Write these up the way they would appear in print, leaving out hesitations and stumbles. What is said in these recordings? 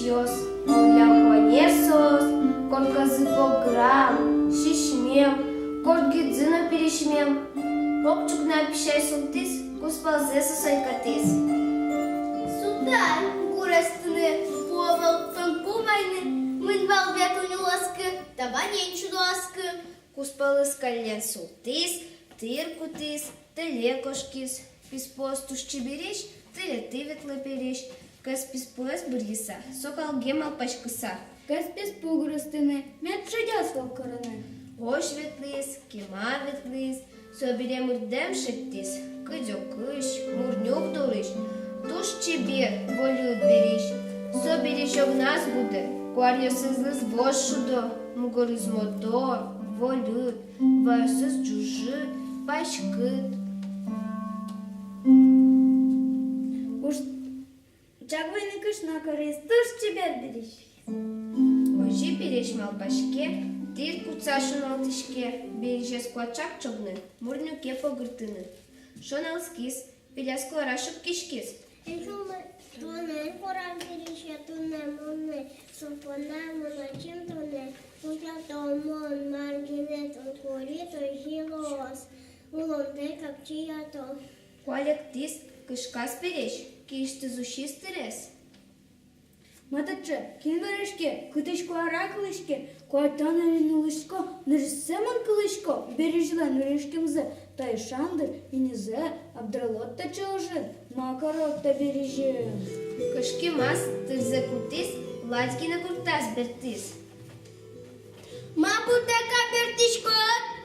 йос, олям конесос, корказы пограм, шишмем, коргидзина перешмем. Попчук напишай султис, куспалзе сусайкатис. Судар, гурастыны, повал, фанкумайны, мынвал ветуню ласкы, табаненчу ласкы. Куспалыс кален султис, тыркутис, телекошкис, писпостуш чебереш, ты ветлы переш, кас писпоес бырьеса, сокал гемал пачкыса. Кас писпуграстыны, мет шадясвал короны. Ош ветлис, кема ветлис, собере мурдем шеттис, кыдё кыш, мурнюк дурыш, туш чебер, волют береш, собереш огнас буде, куарьосызлыз вош шудо, мугорыз мотор, волют, вайосыз джужы, пачкыт. Уж чагвайны кышна корыс, туш чебер береш. Ожи береш малпашке, тир куца шуналтышке, бережес куачак чогны, мурнюке погыртыны. Шоналскис, пиляско арашып кишкис. Туне, порам переше, туне, моне, супоне, моначим туне, мучато мон, маргинетон, корито, хилос, улонде, капчиято. Куалек тис, кышкас береш, кишты зушис тырес. Матаче, кинверешке, кытышко аракылышке, куатана нулышко, нырсеман кылышко, бережла нурешкемзе, тайшандыр, инизе, абдралот та чожы, макарот та береже. Кышки мас, тырзе кутис, ладьгина куртас бертис. Мапутака бертишко,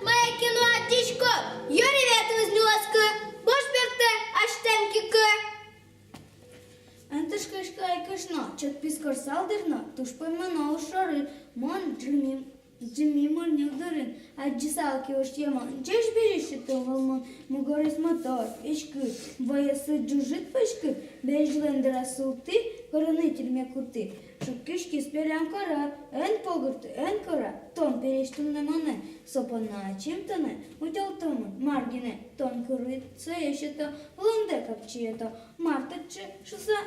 моя кино атишко, Юрий ветвыз нюласкы, бош берте, аштенки кы. Антыш кышкай кышно, чет пискор салдырно, туш поймано ушары, мон джими мурнюк дырын, аджисалки уж емон, чеш береші товалмон, мугорис мотор, ишкы, ваясы джужит пышкы, бежлендера султы, короны тюрьме курты, шукишки спелям кора, эн погырты, эн кора, тон перештунне моне, сопона чимтане, утелтоны, маргине, тон курыца ешето, лунде капчието, мартачы, шуса,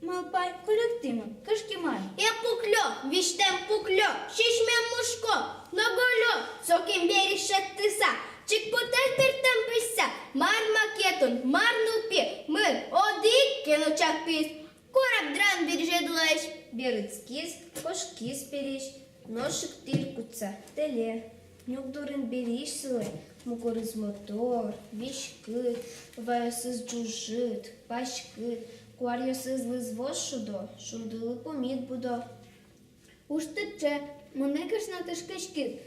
малпай, коллектимон, кашкимай. Я пуклё, виштем пуклё, шишмем мушко, ноголё, соким берешет тыса, чикпутер тыртым пыса, мар макетун, мар нупи, мын, одик кенучак пис, кораб дран бережедулайш. Берыцкис, кошкис переш, ношик тир куца, теле. Нюк дурын береш сылы, мугорыз мотор, вишкы, ваясыз джужит, пашкы, куарьосыз лызвоз шудо, шундылы помит будо. Уж тыче, моне кышна тышкышкит,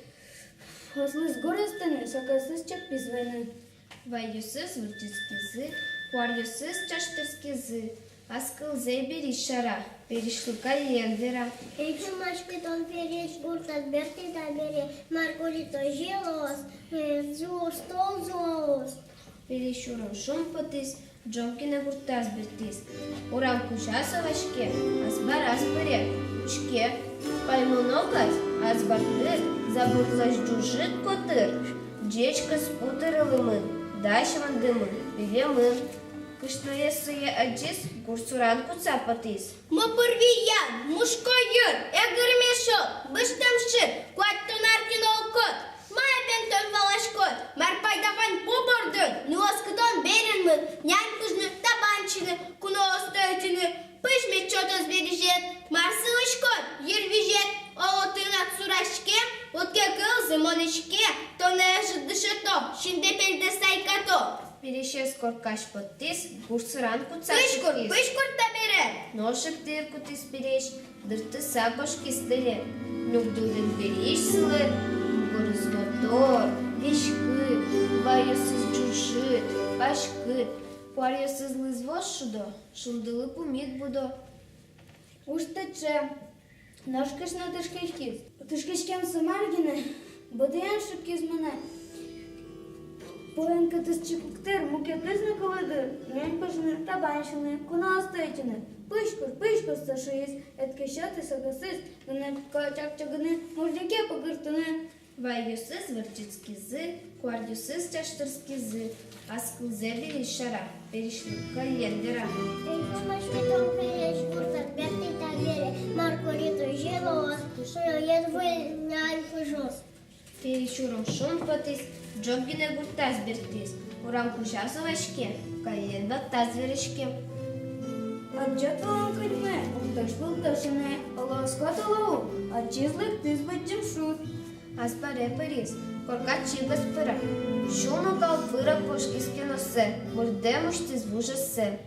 хозлыз горастыны, сокасыз чак пизвайны. Вайосыз выртискизы, куарьосыз чаштырскизы, аскылзе береш шара, перешлы календера. Эйкши машкетон переш, уртат берти да бере, марголито желос, зуос, тол зуос. Перешурым шум потис, джомкина гуртас бертис. Урам кушаса вашке, азбар аспыре, учке, паймонокас, азбартыр, забурлаш джужит котыр, джечка спутырылымын, дашман дымын, пилемын. Кыштуесые аджис, гурсуран куца потис. Мопырвиян, мушкойыр, эгырмешо, быштамшыр, куаттонаркин олкот, мая бентон валашкот, марпайдапан побордын, нуоскытон беренмын, нянь кыжны табанчыны, куно остойтыны, пышмет чотоз бережет, марсылышкот, ервижет, олотынак сурашке, утке кылзы монышке, тонежы дышето, шиндепельде сайкато. Перешес коркаш потис, гурсуран куца Пышкур, потис. пышкур табере. Ношик тыр кутис переш, дыртыса кошкис тыле. Нюк дурын береш сылы, мугорыз мотор, вишкы, вайосыз джушит, пашкыт, куарьосыз лызвоз шудо, шундылы пумит будо. Уж тыче, нож кышна тышкышкит, тышкышкем маргине, бодыян шукиз моне. Поенка тыз чикуктер, мукетыз на кылыды, нянь пышны, табаншыны, куна остайтыны, пышкур сашиз, эткешаты сагасыз, нане качак чагыны, мурдяке погыртыны. Вайосыз вырчицкизы, куарьосыз чаштырскизы, аскылзе береш шара, перешлы календера. Эйкши машкетон переш, уртат берти да бере, Перечурым шум патыс, джоггине гуртаз бертис. Урам кушасов ашке, кайен баттаз верешке. Отчет вам кадьме, укташ был тошене, лоскот олау, отчизлык тыз баджим шут. Аспаре парис, корка чигас пыра. Шуну кал пыра кошкиске носе, мурдемуш тыз вужасе.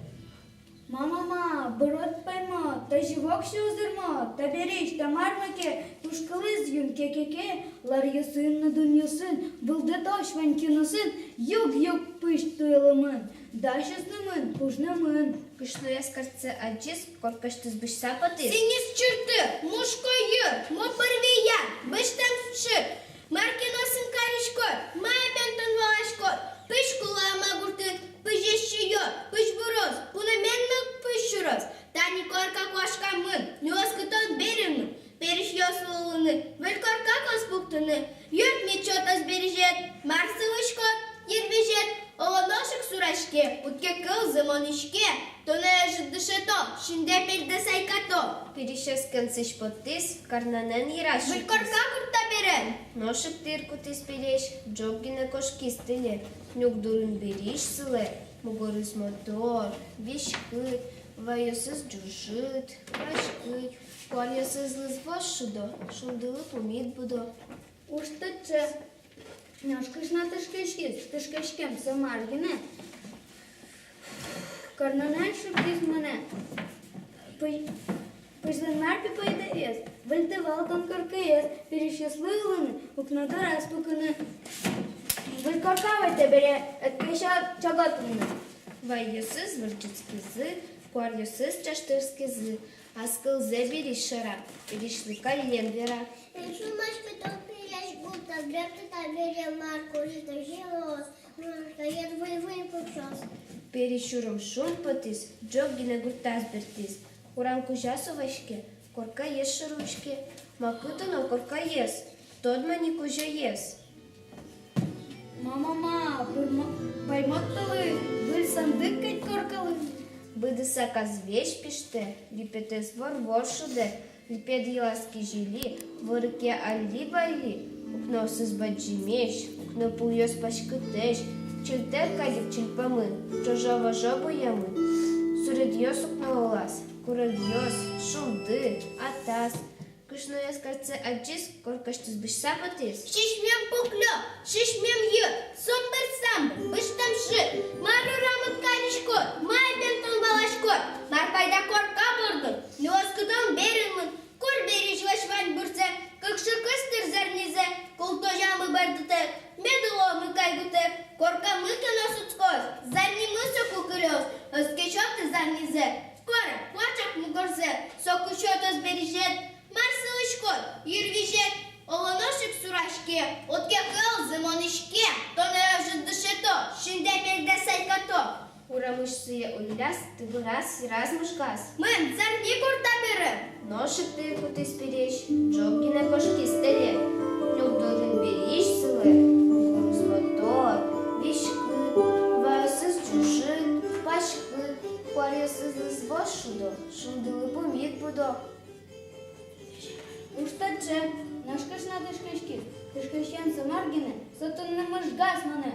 Мама, брод пойма, та живок шузырма, та береш, та мармаке, пушкалыз юн кекеке, лар ясын на дун ясын, былды таш ванькиносын, юг пыш туйлымын, дашыснымын, пужнымын. Кышну яскарце аджис, коркаш тыз бышса патыс. Сиңіз чырты, мушкойы, мопырвия, быштам шыр, маркиносын карышкор, май бентон валашкор, пыш кулама гуртык, пыжещиё, пыш бурос, пунаменнық пыш шурос, тани корка кошка мын, нёскытон беремны, переш ёсылыны, вөл корка коспуктыны, юрт мечотас бережет, марсылышкот, ербежет, олоношык сурашке, утке кыл зымонышке, тоне жыддышето, шинде пельде сайкато. Перешескен сыш патыс, карнанен ираш. Вөл корка курта берен. Ношик тирку тыз переш, джоггине кошкистеле. Нюк дурын бериш сыле, мугорыз мотор, вишкыт, вайосыз джушыт, пашкыт, куальосыз лызвош шудо, шулдылы пумит будо. Уштычы, нёшкышна тышкышкем самаргине, карнанен шутиз мене, пыжлын марпи пайдаес, вальдывал тон коркаес, перещаслылыны, укнада распуканы. Выль коркавайте бере, эткеша чагатыны. Вайосыз вырчыцкизы, куальосыз чаштырскизы, аскылзе бериш шара, перешлыка ленвера. Шумашка то переш гута, брепта та бере марку, жита жилос, я двоевой попшос. Перещурым шум патыс, джоггине гуртаз бертис. Урам кужасов ашке, корка ес шаручке, макытыно корка ес, тодма не кужа ес. Мама, паймотталы, выль сандык кайт коркалы. Быдыса казвеш пиште, липетес вор шуде, липед еласки жили, вырыке алли-байли, укносыз баджимеш, укно пуйос пашкытеш, чильтер кадик чильпамын, чожава жабу ямын. Суредьос укнолас, курагьос, шулды, атас, кышно яскарце аджис, коркаштыз бышса патыс. Шишмем пуклё, шишмем ю, сомбер самбер, быштам шыр, мару рамыт каришкор, май бентон балашкор, мар пайда корка бордын, нёскытон беринмын, кур бериш вашвань бурце, кыкшы кыстыр зарнизе, култожамы бардыты, медуломы кайгуты, корка мыты носуцкоз, зарни мысы кукырёз, ыскечоты зарнизе, скоро, плачак мугорзе, сокушотос бережет, марсылышкот, юрвижет, олоношик сурашке, отке кыл зымонышке, тоне жыддышето, шинде перде сайкато. Урамышсые уляс, тыгырас, размышгас. Мэн, зарни курта берем. Ношик тырку тыз переш, джоггине кошкистеле, нюк дурын бериш сылы, мугорыз мотор, вишкыт, вайосыз джушыт, пашкыт, куальосыз лызвош шудо, шулдылы пумит будо. Уштачы, ношкышна тышкышкен самаргине, сотынны мыжгас маны.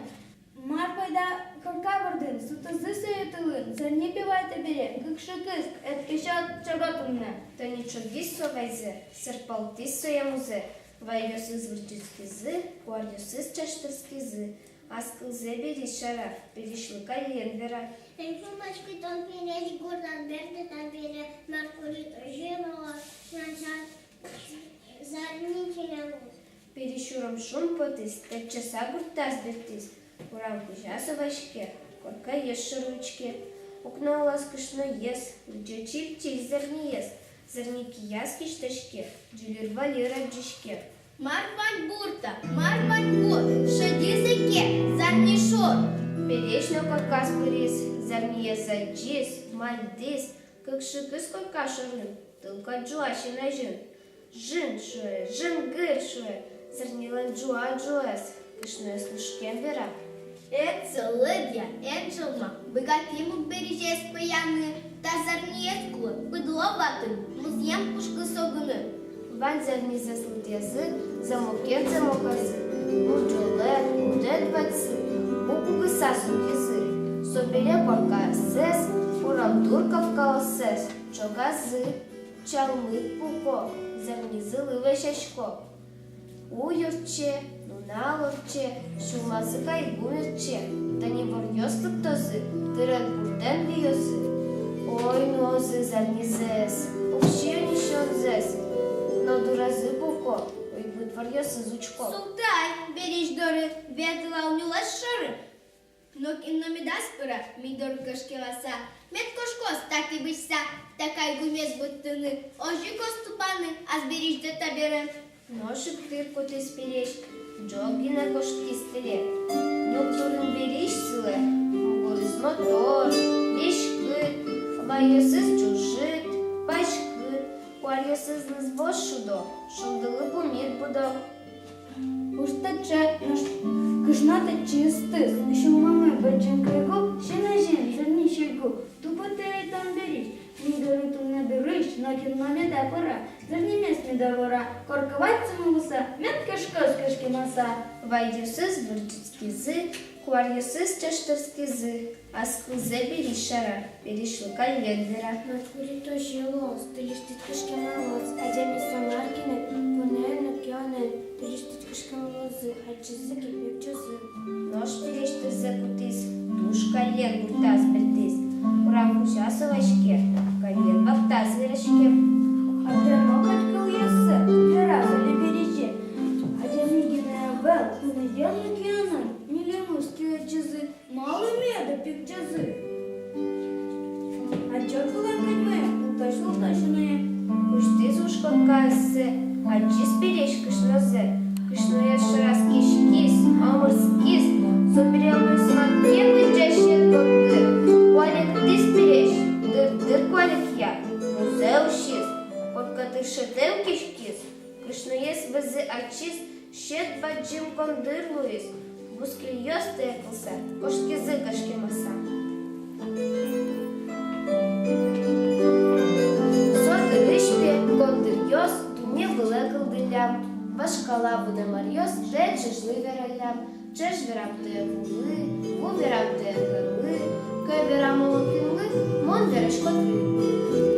Мар пайда корка бардын, сутызы сөйетылын, зарни пивайта бере, кыкшы кыск, эткеша чагатынны. Тоничогис совайзе, серпалтис соямузе, вайосыз вырчыцкизы, куальосыз чаштырскизы, аскылзе бериш шара, перешлыка ленвера. Шумашка то переш гута, брепта та бере марку, жита жилос, зарничелемус. Перещурым шум патыс, 5 часа гуртаз бертис. Урам кужасов ашке, корка ес шаручке. Укно ласкышно ес, лджа чиль зарни ес. Зарники яски шташке, джилир валир аджишке. Марвань бурта, марвань бур, шадизыке, зарни шор. Перечно коркас пырис, зарни ес аджис, мальдис, кыкшы кыс корка шарын, тылка джуаши на жын. Жын шуэ, жын гыр шуэ, зарнила джуэс, кышно ес лышкен вера. Цылыдя, жылма, богатиму бережес паяны, та зарни ескулы, быдло ватын, музьям пушкы согыны. Вань зернізе слитязи, замокер замокази. Муджоле, муде двадци. Буку киса сукізи. Собіля корка сес, урам в сес. Чогази, чалмик пуко, зернізи ливе щашко. Уйовче, нуналовче, шумазика й гумірче. Та ні ворйостик този, тирен бурден віози. Ой, нози зернізес, общені щонзес. Но дурази пуко, ой, витворйоси зучко. Султай, бериш дори, ветла унюлас шары. Но киномидас пыра, мидор кашкеваса. Мет кошкос, так и быся, такай гумес буттыны. Ожи коступаны, аз бериш да таберем. Ношик тырку ты спиреш, джоги на кошки стеле. Нюктурын бериш сылы, горыз мотор, вешкы, вайосыз джушит, пашкы, куарьосыз ныз шудо, шылдылы бумир будо. Уштаче наш кишната чистис, що мами баченкайго, ще на жін зернішайго, тупотеє там беріш, мідори ту не бериш, нахід мамі да пора, зерні місні да вора, корковать цимуса, мет кашка з кашки маса. Вайдюсыз вырчицкизы, куарьосыз чаштырскизы, а скылзе бериш шара, бериш лукаль леддера. Маткули то жилос, ты лишь ты кишки мороз, а дями самаркины, понен, кёнен, ты лишь ты кишки морозы, а чизы кипек чизы. Нож бериш тырзе кутис, тушка лен гуртаз бертис, урам кушаса вашке, кален бактаз верешке. А дерно качкал єсе, тераса ли бережі, а дянігіне вел, понеділник яна, мілімуські чизи, мало меда пік чизи. А чо коли кадьме, уташ-уташене, Куштиз ушко кассе, а чиз береш кышнозе, кышнояш раз кишкис, амырскис, соберелый смакен выджащен кондыр, куалек тис береш, дыр куалек я, музе ушиз, котка ты шетел кишкис, кышноес везе ачиз, шет баджим кондыр луис, бускель йосты якылса, кошкизы кашкемаса. Кондыр-йос, туне буле кылдылям, башкала буде марйос, де чежли вералям, чеж верам те вули, ву верам те гырли, ке верам олокинли, мон вереш котли.